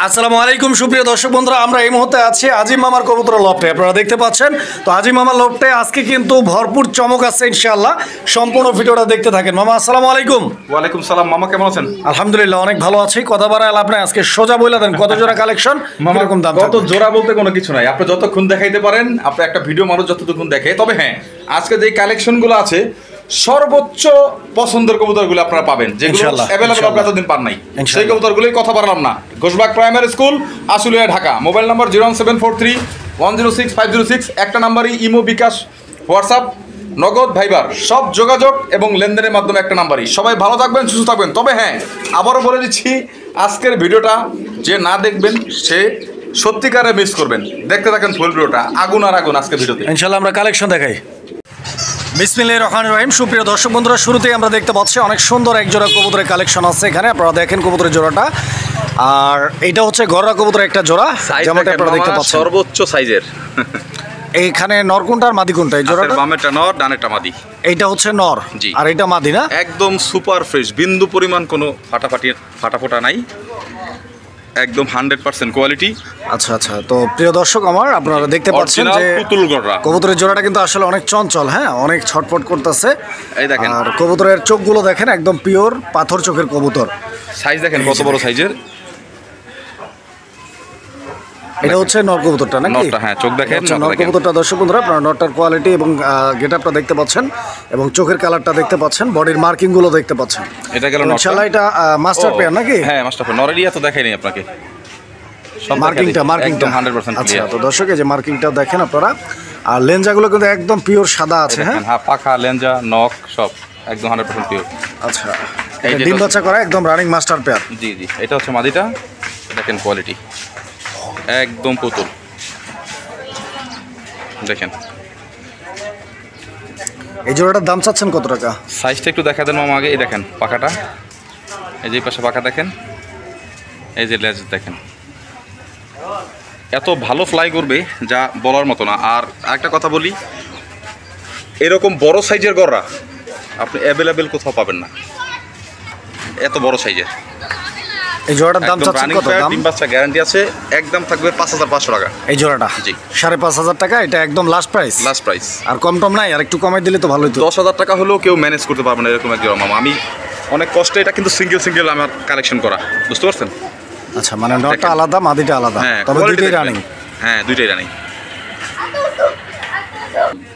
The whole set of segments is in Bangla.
আসসালামু আলাইকুম সুপ্রিয় দর্শক বন্ধুরা, আমরা এই মুহূর্তে আছি আজিম মামার কবুতর লফটে। আপনারা দেখতে পাচ্ছেন তো আজিম মামার লফটে আজকে কিন্তু ভরপুর চমক আছে ইনশাআল্লাহ। সম্পূর্ণ ভিডিওটা দেখতে থাকেন। মামা আসসালামু আলাইকুম। ওয়ালাইকুম সালাম। মামা কেমন আছেন? আলহামদুলিল্লাহ অনেক ভালো আছি। কথা বাড়ায় আপনি আজকে সোজা বলে দেন কত জোড়া কালেকশন, কিরকম দাম? কত জোড়া বলতে কোনো কিছু নাই, আপনি যতক্ষণ দেখাইতে পারেন, আপনি একটা ভিডিও মানুষ যতক্ষণ দেখে। তবে হ্যাঁ, আজকে যে কালেকশনগুলো আছে সর্বোচ্চ পছন্দের কবুতরগুলো আপনারা পাবেন, যেগুলো অ্যাভেলেবল আপনারা এতদিন পান নাই। সেই কবুতরগুলোই কথা বাড়লাম না। Ghoshbag primary school, Ashulia, Dhaka. Mobile number 01743106506। একটা নাম্বারই ইমো, বিকাশ, হোয়াটসঅ্যাপ, নগদ, ভাইবার সব যোগাযোগ এবং লেনদেনের মাধ্যমে একটা নাম্বারই। সবাই ভালো থাকবেন, সুস্থ থাকবেন। তবে হ্যাঁ, আবারও বলে দিচ্ছি, আজকের ভিডিওটা যে না দেখবেন সে সত্যিকারে মিস করবেন। দেখতে থাকেন ফুল ভিডিওটা। আগুন আর আগুন আজকের ভিডিওতে ইনশাআল্লাহ আমরা কালেকশন দেখাই। বিসমিল্লাহির রহমানির রহিম। সুপ্রিয় দর্শক বন্ধুরা, শুরুতেই আমরা দেখতে পাচ্ছি অনেক সুন্দর এক জোড়া কবুতরের কালেকশন আছে এখানে। আপনারা দেখেন কবুতরের জোড়াটা, আর এটা হচ্ছে গররা কবুতরের একটা জোড়া, যেমনটা আপনারা দেখতে পাচ্ছেন সর্বোচ্চ সাইজের। এইখানে নর কোনটা আর মাদি কোনটা? এই জোড়াটা বামেরটা নর, ডানেরটা মাদি। এইটা হচ্ছে নর আর এটা মাদি না? একদম সুপার ফ্রেশ, বিন্দু পরিমাণ কোনো ফাটাফোটা নাই, একদম 100% কোয়ালিটি। আচ্ছা আচ্ছা, তো প্রিয় দর্শক আমার, আপনারা দেখতে পাচ্ছেন যে পুতুল গড়রা কবুতরের জোড়াটা কিন্তু আসলে অনেক চঞ্চল, হ্যাঁ অনেক ছটফট করতেছে। এই দেখেন, আর কবুতরের চোখগুলো দেখেন, একদম পিওর পাথর চোখের কবুতর। সাইজ দেখেন কত বড় সাইজের। এটা হচ্ছে নর কবুতরটা নাকি? নরটা, হ্যাঁ, চোখ দেখেন। নর কবুতরটা দর্শক বন্ধুরা, আপনারা নরটার কোয়ালিটি এবং গেটআপটা দেখতে পাচ্ছেন এবং চোখের কালারটা দেখতে পাচ্ছেন, বডির মার্কিং গুলো দেখতে পাচ্ছেন। এটা গেল নরটা। ইনশাআল্লাহ এটা মাস্টার পেয়ার নাকি? হ্যাঁ মাস্টার পেয়ার। নরেরিয়া তো দেখাইনি আপনাকে, মার্কিংটা একদম 100% আচ্ছা, ক্লিয়ার। তো দর্শক এই যে মার্কিংটা দেখেন আপনারা, আর লেঞ্জাগুলো কিন্তু একদম পিওর সাদা আছে। হ্যাঁ, পাখা, লেঞ্জা, নখ সব একদম 100% পিওর। আচ্ছা, এই ডিম বাচ্চা করা একদম রানিং মাস্টার পেয়ার। জি জি, এটা হচ্ছে মাদিটা। দেখেন কোয়ালিটি একদম পুতুল। দেখেন এই জোড়াটার দাম চাচ্ছেন কত টাকা? সাইজটা একটু দেখা দেন মামা আগে। এই দেখেন পাখাটা, এই যে পাশে পাখা দেখেন, এই যে লেজ দেখেন, এত ভালো ফ্লাই করবে যা বলার মতো না। আর একটা কথা বলি, এরকম বড় সাইজের গড়রা আপনি অ্যাভেলেবেল কোথাও পাবেন না, এত বড় সাইজের। এই জোড়াটার দাম চাচ্ছেন কত? দাম ডিম বাচ্চা গ্যারান্টি আছে, একদম থাকবে 5500 টাকা এই জোড়াটা। জি, 5500 টাকা, এটা একদম লাস্ট প্রাইস। Last price. আর কম টম নাই? আর একটু কমাই দিলে তো ভালো হতো। 10,000 টাকা হলেও কেউ ম্যানেজ করতে পারবে না এরকম এক জোড়া মামা। আমি অনেক কষ্টে, এটা কিন্তু সিঙ্গেল আমার কালেকশন করা, বুঝতে পারছেন? আচ্ছা, মানে নটটা আলাদা, মাদিটা আলাদা, তবে দুইটাই রানিং। হ্যাঁ, দুইটাই রানিং।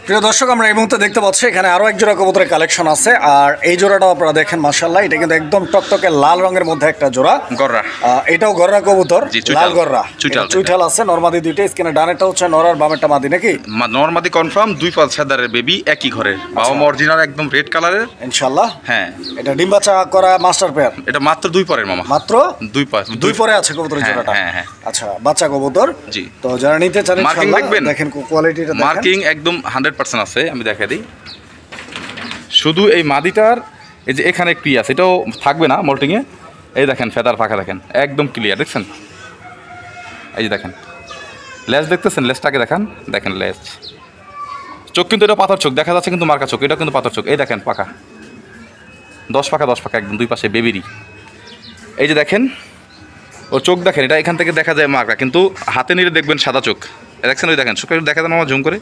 প্রিয় দর্শক, আমরা এই মুহূর্তে দেখতে পাচ্ছি এখানে আরো এক জোড়া কবুতরের কালেকশন আছে। আর এই জোড়াটাও আপনারা দেখেন, মাশাআল্লাহ, এটা কিন্তু একদম টকটকে লাল রঙের মধ্যে একটা জোড়া গররা। এটাও গররা কবুতর, লাল গররা, চুইঠাল আছে। নরমাদি দুইটা, স্কিনে ডানেরটা হচ্ছে নর আর বামেরটা মাদি নাকি? নরমাদি কনফার্ম, দুই পাঁচ সাদারের বেবি, একই ঘরের বাবা, অরিজিনাল একদম রেড কালারের ইনশাআল্লাহ। হ্যাঁ, এটা ডিম বাচ্চা করা মাস্টার পেয়ার। এটা মাত্র দুই পরের মামা, মাত্র দুই পরে আছে কবুতরের জোড়াটা। হ্যাঁ, আচ্ছা, বাচ্চা কবুতর। জি, তো যারা নিতে চান মার্কিং দেখবেন, দেখেন কোয়ালিটিটা দেখেন, মার্কিং একদম 100% আছে। আমি দেখা দিই, শুধু এই মাদিটার এই যে এখানে একটি আছে, এটাও থাকবে না মোল্টিংয়ে। এই দেখেন ফেদার ফাঁকা দেখেন, একদম ক্লিয়ার, দেখছেন? এই যে দেখেন লেজ দেখতেছেন, লেজটাকে দেখান, দেখেন লেজ, চোখ কিন্তু এটা পাথর চোখ দেখা যাচ্ছে, কিন্তু মার্কা চোখ, এটা কিন্তু পাথর চোখ। এই দেখেন পাখা, 10 পাখা একদম, দুই পাশে বেবিরই। এই যে দেখেন ও চোখ দেখেন, এটা এখান থেকে দেখা যায় মার্কা, কিন্তু হাতে নিলে দেখবেন সাদা চোখ। দেখছেন? ওই দেখেন চোখটা দেখা দেন আমার জুম করে,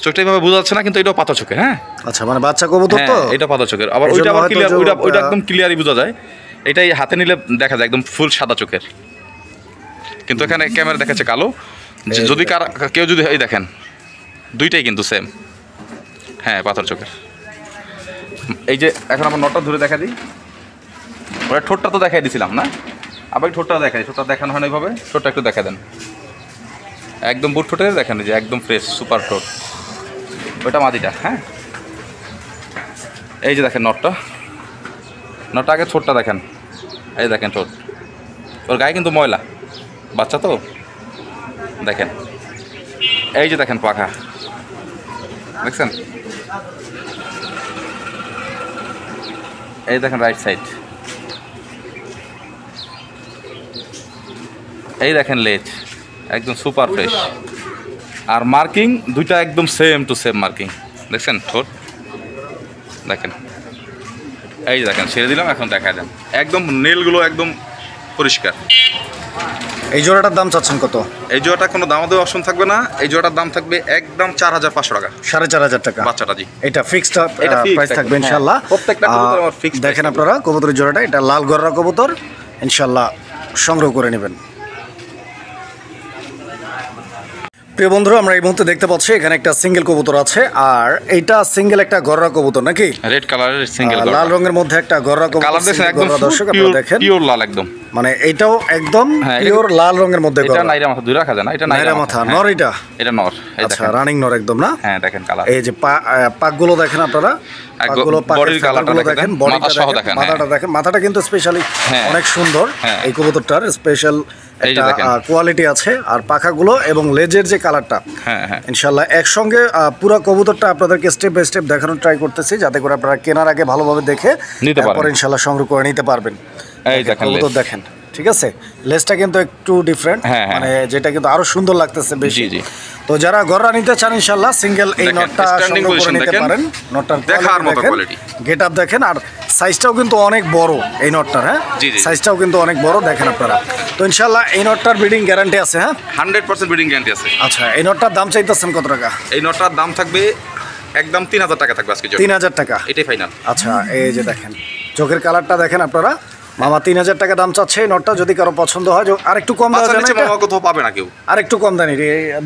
চোখটা এইভাবে বোঝা যাচ্ছে না, কিন্তু এটাও পাথর চোখের। হ্যাঁ, আচ্ছা, মানে বাচ্চা কবুতর তো, এটা পাথর চোখের। আবার ওইটা আবার ক্লিয়ার, ওইটা একদম ক্লিয়ারই বোঝা যায়। এটাই হাতে নিলে দেখা যায় একদম ফুল সাদা চোখের, কিন্তু এখানে ক্যামেরা দেখাচ্ছে কালো। যদি কেউ যদি, এই দেখেন দুইটাই কিন্তু সেম, হ্যাঁ পাথর চোখের। এই যে এখন আমার নটটা ধরে দেখা দিই, ওটা ঠোঁটটা তো দেখাই দিছিলাম না, আবার ঠোঁটটা দেখাই, ঠোঁটটা দেখানো হয় না এইভাবে, ঠোঁটটা একটু দেখা দেন, একদম বুট ঠোঁটের দেখেন, যে একদম ফ্রেশ সুপার ঠোঁট, ওইটা মাদিটা। হ্যাঁ, এই যে দেখেন নটটা আগে ঠোঁটটা দেখেন, এই দেখেন ঠোঁট, ওর গায়ে কিন্তু ময়লা, বাচ্চা তো দেখেন। এই যে দেখেন পাখা, দেখছেন? এই দেখেন রাইট সাইড, এই দেখেন লেজ একদম সুপার ফ্রেশ। আর মার্কিং দুইটা একদম সেম টু সেম মার্কিং, দেখছেন? ঠোঁট দেখেন, এই দেখেন ছেড়ে দিলাম, এখন দেখা দেন একদম নেলগুলো একদম পরিষ্কার। এই জোড়াটার দাম চাচ্ছেন কত? এই জোড়াটা কোনো দামাদামি অপশন থাকবে না, এই জোড়াটার দাম থাকবে একদম 4500 টাকা। 4500 টাকা বাচ্চাটা, জি। এটা ফিক্সড এটা প্রাইস থাকবে হ্যাঁ, ইনশাআল্লাহ। প্রত্যেকটা কবুতর আমার ফিক্সড। দেখেন আপনারা কবুতরের জোড়াটা, এটা লাল গররা কবুতর, ইনশাআল্লাহ সংগ্রহ করে নেবেন। প্রিয় বন্ধুরা, আমরা এই মুহূর্তে দেখতে পাচ্ছি এখানে একটা সিঙ্গেল কবুতর আছে, আর এইটা সিঙ্গেল একটা গররা কবুতর নাকি? রেড কালারের সিঙ্গেল লাল রঙের মধ্যে একটা গররা কবুতর। কালার দেখেন একদম দর্শক আপনারা দেখেন, পিওর লাল একদম, মানে এটাও একদম পিওর লাল রঙের মধ্যে। এটা নাইরা মাথা দুই রাখা যায় না, এটা নাইরা মাথা নর, এটা নর। এই আচ্ছা, দেখেন রানিং নর একদম না? হ্যাঁ দেখেন কালার, এই যে পাকগুলো দেখেন আপনারা, পাকগুলো, বডির কালারটা দেখেন, বডিটা সহ দেখেন, দেখেন, মাথাটা দেখেন, মাথাটা কিন্তু স্পেশালি অনেক সুন্দর। এই কবুতরটার স্পেশাল একটা কোয়ালিটি আছে, আর পাখাগুলো এবং লেজের যে কালারটা, ইনশাআল্লাহ একসঙ্গে পুরো কবুতরটা আপনাদেরকে স্টেপ বাই স্টেপ দেখানোর ট্রাই করতেছি, যাতে করে আপনারা কেনার আগে ভালোভাবে দেখে তারপর ইনশাআল্লাহ সংগ্রহ করে নিতে পারবেন। এই দেখেন কবুতর দেখেন, ঠিক আছে? লেজটা কিন্তু একটু ডিফারেন্ট, মানে যেটা কিন্তু আরো সুন্দর লাগতেছে বেশি। তো যারা গররা নিতে চান ইনশাআল্লাহ সিঙ্গেল এই নটটা সংগ্রহ করে নিতে পারেন। নটটার দেখার মতো কোয়ালিটি, গেটআপ দেখেন, আর সাইজটাও কিন্তু অনেক বড় এই নটটার। হ্যাঁ, সাইজটাও কিন্তু অনেক বড়, দেখেন আপনারা। তো ইনশাআল্লাহ এই নটটার ব্রিডিং গ্যারান্টি আছে। হ্যাঁ, 100% ব্রিডিং গ্যারান্টি আছে। আচ্ছা, এই নটটার দাম চাইতেছেন কত টাকা? এই নটটার দাম থাকবে একদম 3000 টাকা থাকবে আজকে। 3000 টাকা, এটাই ফাইনাল। আচ্ছা, এই যে দেখেন চোখের কালারটা দেখেন আপনারা, মামা 3000 টাকা দাম চাচ্ছে এই নটটা। যদি কারো পছন্দ হয় আরেকটু কম দেওয়া যায় না? মামা কোথাও পাবে না কেউ, আরেকটু কম দেন,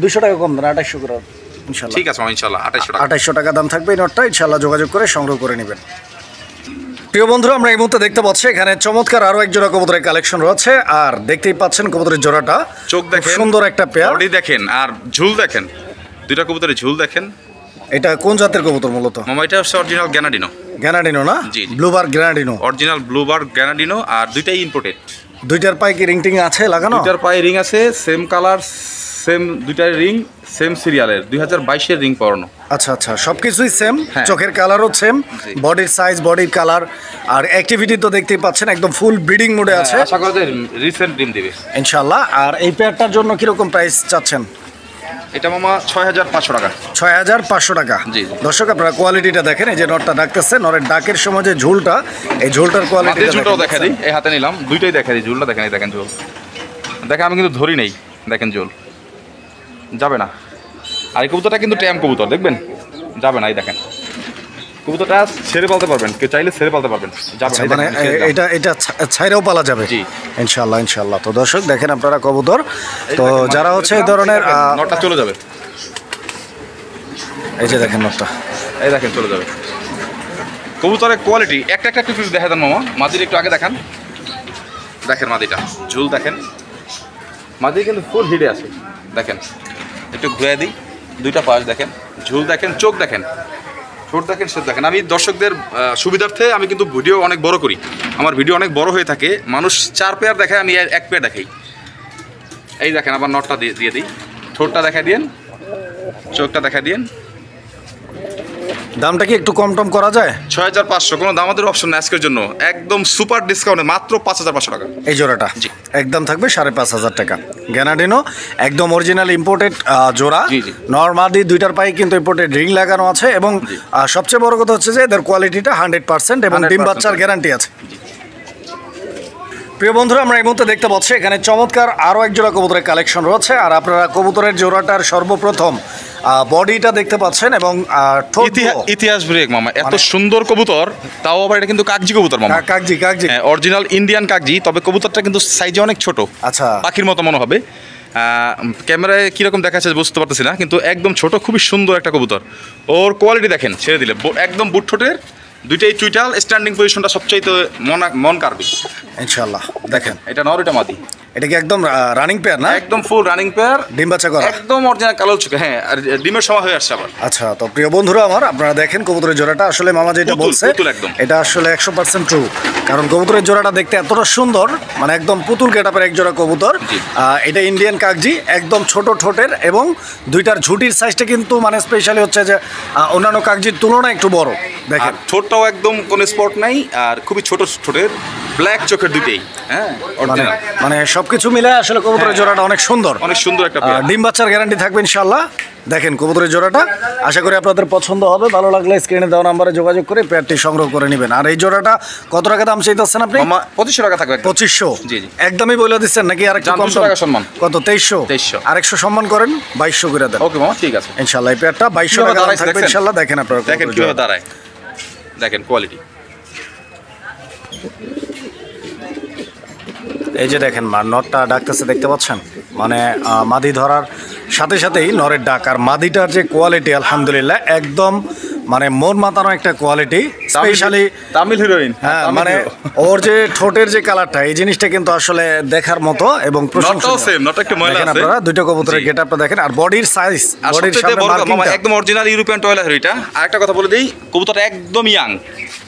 200 টাকা কম দেন, 2800 করে ইনশাআল্লাহ। ঠিক আছে মামা, ইনশাআল্লাহ 2800 টাকা দাম থাকবে এই নটটা। ইনশাআল্লাহ যোগাযোগ করে সংগ্রহ করে নেবেন। প্রিয় বন্ধুরা, আমরা এই মুহূর্তে দেখতে পাচ্ছি এখানে চমৎকার আরো এক জোড়া কবুতরের কালেকশন রয়েছে, আর দেখতেই পাচ্ছেন কবুতরের জোড়াটা, চোখ দেখেন, সুন্দর একটা পেয়ার, বডি দেখেন, আর ঝুল দেখেন, দুইটা কবুতরের ঝুল দেখেন। এটা কোন জাতের কবুতর মূলত? মামা এটা হচ্ছে অরিজিনাল গ্যানাডিনো। গ্যানাডিনো না? জি, ব্লুবার গ্যানাডিনো, অরিজিনাল ব্লুবার গ্যানাডিনো, আর দুইটাই ইম্পোর্টেড। দুইটার পায়ে কি রিং টিং আছে লাগানো? দুইটার পায়ে রিং আছে, সেম কালার, সেম দুইটার রিং, সেম সিরিয়ালের 2022 এর রিং পরানো। আচ্ছা আচ্ছা, সবকিছুই সেম, চোখের কালারও সেম, বডির সাইজ, বডির কালার, আর অ্যাক্টিভিটি তো দেখতেই পাচ্ছেন একদম ফুল ব্রিডিং মোডে আছে। আশা করা যায় রিসেন্ট ডিম দিবে ইনশাআল্লাহ। আর এই পেয়ারটার জন্য কিরকম প্রাইস চাচ্ছেন? এটা মামা 6500 টাকা। 6500 টাকা। জি, দর্শক আপনারা কোয়ালিটিটা দেখেন, এই যে নটটা ডাকতেছে, নরের ডাকের সময় যে ঝুলটা, এই ঝুলটার কোয়ালিটি, ঝুলটাও দেখা দিই, এই হাতে নিলাম, দুইটাই দেখা দিই, ঝুলটা দেখেন, এই দেখেন ঝুল দেখেন, আমি কিন্তু ধরি নেই, দেখেন ঝুল যাবে না। আর এই কবুতরটা কিন্তু ট্যাম কবুতর, দেখবেন যাবে না। এই দেখেন কবুতরটা ছেড়ে পালতে পারবেন, কেউ চাইলে ছেড়ে পালতে পারবেন, যাবে না। মানে এটা ছাইরাও পালা যাবে? জি ইনশাআল্লাহ, ইনশাআল্লাহ। তো দর্শক দেখেন আপনারা কবুতর, তো যারা হচ্ছে এই ধরনের নটটা চলে যাবে, এই যে দেখেন নটটা, এই দেখেন চলে যাবে। কবুতরের কোয়ালিটি একটা একটু দেখা দেন মামা, মাদির একটু আগে দেখান, দেখেন মাদিটা ঝুল দেখেন, মাদি কিন্তু ফুল হিডে আছে, দেখেন একটু ঘুরে দিই, দুইটা পাশ দেখেন, ঝুল দেখেন, চোখ দেখেন, ঠোঁট দেখেন, সব দেখেন। আমি দর্শকদের সুবিধার্থে আমি কিন্তু ভিডিও অনেক বড় করি, আমার ভিডিও অনেক বড় হয়ে থাকে, মানুষ 4 পেয়ার দেখায়, আমি 1 পেয়ার দেখাই। এই দেখেন আবার নটটা দিয়ে দিই, ঠোঁটটা দেখা দিয়েন, চোখটা দেখা দিয়েন। দামটা কি একটু কম টম করা যায়? 6500, কোনো দামাদের অপশন না আজকের জন্য, একদম সুপার ডিসকাউন্টে মাত্র 5500 টাকা এই জোড়াটা। জি, একদম থাকবে 5500 টাকা। গ্যানাডিনো একদম অরিজিনাল ইম্পোর্টেড জোড়া, নরমাদি দুইটার পায়ে কিন্তু ইম্পোর্টেড রিং লাগানো আছে, এবং সবচেয়ে বড় কথা হচ্ছে যে এদের কোয়ালিটিটা 100% এবং ডিম বাচ্চার গ্যারান্টি আছে। প্রিয় বন্ধুরা, আমরা এই মুহূর্তে দেখতে পাচ্ছি এখানে চমৎকার আরও এক জোড়া কবুতরের কালেকশন রয়েছে, আর আপনারা কবুতরের জোড়াটার সর্বপ্রথম বডিটা দেখতে পাচ্ছেন, এবং ইতিহাস ব্রেক মামা, এত সুন্দর কবুতর, তাও আবার এটা কিন্তু কাগজি কবুতর মামা, কাগজি অরিজিনাল ইন্ডিয়ান কাগজি, তবে কবুতরটা কিন্তু সাইজে অনেক ছোট, আচ্ছা পাখির মতো মনে হবে, ক্যামেরায় কীরকম দেখাচ্ছে বুঝতে পারতেছি না, কিন্তু একদম ছোট, খুবই সুন্দর একটা কবুতর। ওর কোয়ালিটি দেখেন, ছেড়ে দিলে একদম বুট ঠোঁটের, দুইটাই চুইটাল, স্ট্যান্ডিং পজিশনটা সবচাইতে মন কাড়বে ইনশাআল্লাহ। দেখেন এটা নর, এটা মাদি, এটা কি একদম রানিং পেয়ার না? একদম ফুল রানিং পেয়ার, ডিম বাচ্চা করা, একদম অরিজিনাল কালো চোখে। হ্যাঁ, আর ডিমের সময় হয়ে আসছে আবার। আচ্ছা, তো প্রিয় বন্ধুরা আমার, আপনারা দেখেন কবুতরের জোড়াটা, আসলে মামা যেটা বলছে এটা আসলে 100% ট্রু, কারণ কবুতরের জোড়াটা দেখতে এতটা সুন্দর, মানে একদম পুতুল গেটআপের এক জোড়া কবুতর। এটা ইন্ডিয়ান কাগজি, একদম ছোট ঠোঁটের, এবং দুইটার ঝুটির সাইজটা কিন্তু মানে স্পেশালি হচ্ছে যে অন্যান্য কাগজির তুলনায় একটু বড়। দেখেন ঠোঁটটাও একদম কোনো স্পট নাই, আর খুবই ছোট ঠোঁটের, ব্ল্যাক চোখের দুইটাই। হ্যাঁ, মানে সবকিছু মিলে আসলে কবুতরের জোড়াটা অনেক সুন্দর, অনেক সুন্দর একটা ডিম বাচ্চার গ্যারান্টি থাকবে ইনশাআল্লাহ। দেখেন কবুতরের জোড়াটা, আশা করি আপনাদের পছন্দ হবে। ভালো লাগলে স্ক্রিনে দেওয়া নাম্বারে যোগাযোগ করে পেয়ারটি সংগ্রহ করে নেবেন। আর এই জোড়াটা কত টাকা দাম চাইতেছেন আপনি? মামা 2500 টাকা থাকবে। 2500? জি, জি। একদমই বলে দিচ্ছেন নাকি আর একটু জান, কম? 200 টাকা সম্মান। কত? 2300? 2300। আর 100 সম্মান করেন, 2200 করে দেন। ওকে মামা, ঠিক আছে। ইনশাআল্লাহ এই পেয়ারটা 2200 টাকা দাম থাকবে ইনশাআল্লাহ। দেখেন আপনারা দেখেন কিভাবে দাঁড়ায়, দেখেন কোয়ালিটি। এই যে দেখেন নরটা ডাকতেছে, দেখতে পাচ্ছেন? মানে মাদি ধরার সাথে সাথেই নরের ডাক। আর মাদিটার যে কোয়ালিটি আলহামদুলিল্লাহ একদম মানে মন মাতানো একটা কোয়ালিটি, স্পেশালি তামিল হিরোইন। হ্যাঁ, মানে ওর যে ঠোঁটের যে কালারটা, এই জিনিসটা কিন্তু আসলে দেখার মতো এবং নটটাও সেম, নটটা একটু ময়লা দেখেন আছে। আপনারা দুইটা কবুতরের গেটআপটা দেখেন আর বডির সাইজ, আর বডির সবচেয়ে সামনে বড় কথা মামা, মার্কিংটা একদম অরিজিনাল ইউরোপিয়ান টয়লেট এটা। আরেকটা কথা বলে দেই, কবুতরটা একদম ইয়াং,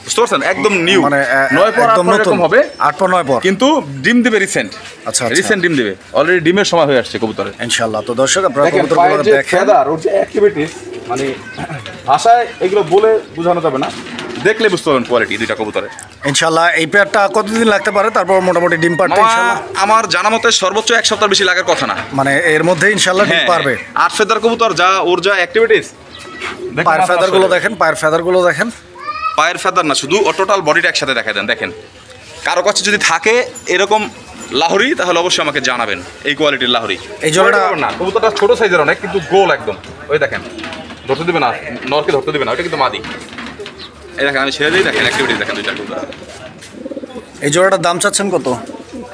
বুঝতে পারছেন? একদম নিউ, মানে 9 পর একদম নতুন হবে, 8 পর 9 পর, কিন্তু ডিম দিবে রিসেন্ট। আচ্ছা, রিসেন্ট ডিম দিবে, অলরেডি ডিমের সময় হয়ে আসছে কবুতরের। ইনশাআল্লাহ। তো দর্শক আপনারা দেখেন কবুতরগুলো পায়ের যে দেখেন, ফেদার, ওর যে অ্যাক্টিভিটিস, মানে ভাষায় এগুলো বলে বোঝানো যাবে না, দেখলে বুঝতে পারবেন কোয়ালিটি দুইটা কবুতরের। ইনশাআল্লাহ। এই পেয়ারটা কতদিন লাগতে পারে তারপর মোটামুটি ডিম পারতে? মামা, ইনশাআল্লাহ আমার জানা মতে সর্বোচ্চ 1 সপ্তাহ বেশি লাগার কথা না, মানে এর মধ্যে ইনশাআল্লাহ ডিম হ্যাঁ, পারবে। 8 ফেদার কবুতর, যা ওর যা অ্যাক্টিভিটিস, পায়ের ফেদারগুলো দেখেন, পায়ের ফেদারগুলো দেখেন। পায়ের ফেদার না, শুধু টোটাল বডিটা একসাথে দেখা দেন। দেখেন কারো কাছে যদি থাকে এরকম লাহোরি, তাহলে অবশ্যই আমাকে জানাবেন এই কোয়ালিটির লাহোরি। এই জোড়াটা না, কবুতরটা ছোট সাইজের অনেক, কিন্তু গোল একদম। ওই দেখেন, ধরতে দিবে না, নরকে ধরতে দিবে না, ওটা কিন্তু মাদি। এই দেখেন আমি ছেড়ে দিই, দেখেন অ্যাক্টিভিটিস দেখেন দুইটা কবুতর। এই জোড়াটার দাম চাচ্ছেন কত?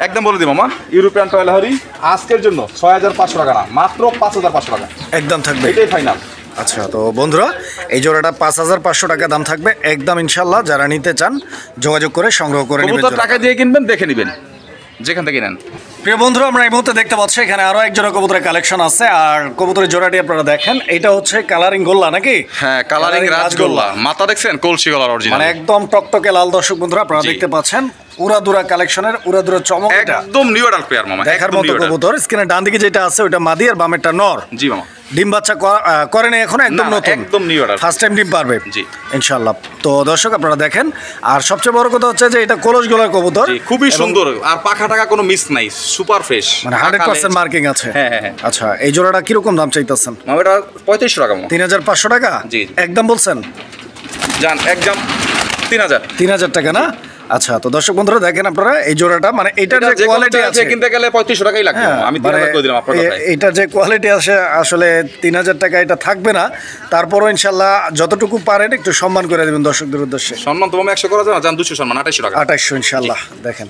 একদম বলে দিই মামা, ইউরোপিয়ান টয় লাহোরি আজকের জন্য 6500 টাকা না, মাত্র 5500 টাকা একদম থাকবে, এটাই ফাইনাল। আচ্ছা, তো বন্ধুরা এই জোড়াটা 5500 টাকা দাম থাকবে একদম ইনশাআল্লাহ। যারা নিতে চান যোগাযোগ করে সংগ্রহ করে নেবেন। কবুতর টাকা দিয়ে কিনবেন, দেখে নেবেন যেখান থেকে নেন। প্রিয় বন্ধুরা, আমরা এই মুহূর্তে দেখতে পাচ্ছি এখানে আরো এক জোড়া কবুতরের কালেকশন আছে। আর কবুতরের জোড়াটি আপনারা দেখেন, এটা হচ্ছে কালারিং গোল্লা নাকি? হ্যাঁ, কালারিং রাজগোল্লা। মাথা দেখছেন কলসি গলার অরিজিনাল, মানে একদম টকটকে লাল। দর্শক বন্ধুরা আপনারা জি। দেখতে পাচ্ছেন উড়াদুরা কালেকশনের উড়াদুরা চমক, এটা একদম নিউ অ্যাডাল্ট পেয়ার মামা, দেখার একদম মতো নিউ অ্যাডাল্ট। কবুতর। স্ক্রিনে ডান দিকে যেটা আছে ওইটা মাদি আর বামেরটা নর। জি মামা, ডিম বাচ্চা করে নাই এখন, একদম না, নতুন, একদম নিউ অর্ডার, ফার্স্ট টাইম ডিম পারবে জি ইনশাআল্লাহ। তো দর্শক আপনারা দেখেন, আর সবচেয়ে বড় কথা হচ্ছে যে এটা কলস গলার কবুতর, জি, খুবই সুন্দর। আর পাখা টাকা কোনো মিস নাই, সুপার ফ্রেশ, মানে 100% মার্কিং আছে। হ্যাঁ, হ্যাঁ, হ্যাঁ। আচ্ছা, এই জোড়াটা কিরকম দাম চাইতেছেন? মামা এটা 3500 টাকা মামা। 3500 টাকা? জি। একদম বলছেন? জান একদম 3000। 3000 টাকা না? আচ্ছা, তো দর্শক বন্ধুরা দেখেন আপনারা এই জোড়াটা, মানে এটার যে কোয়ালিটি আছে কিনতে গেলে 3500 টাকাই লাগবে। হ্যাঁ, আমি মানে 3000 করে দিলাম আপনার কথায়। এটা যে কোয়ালিটি আছে আসলে 3000 টাকা এটা থাকবে না। তারপরও ইনশাল্লাহ যতটুকু পারেন একটু সম্মান করে দেবেন দর্শকদের উদ্দেশ্যে। সম্মান তো মামা 100 করা যায় না, জান 200 সম্মান 2800 টাকা। 2800 ইনশাল্লাহ। দেখেন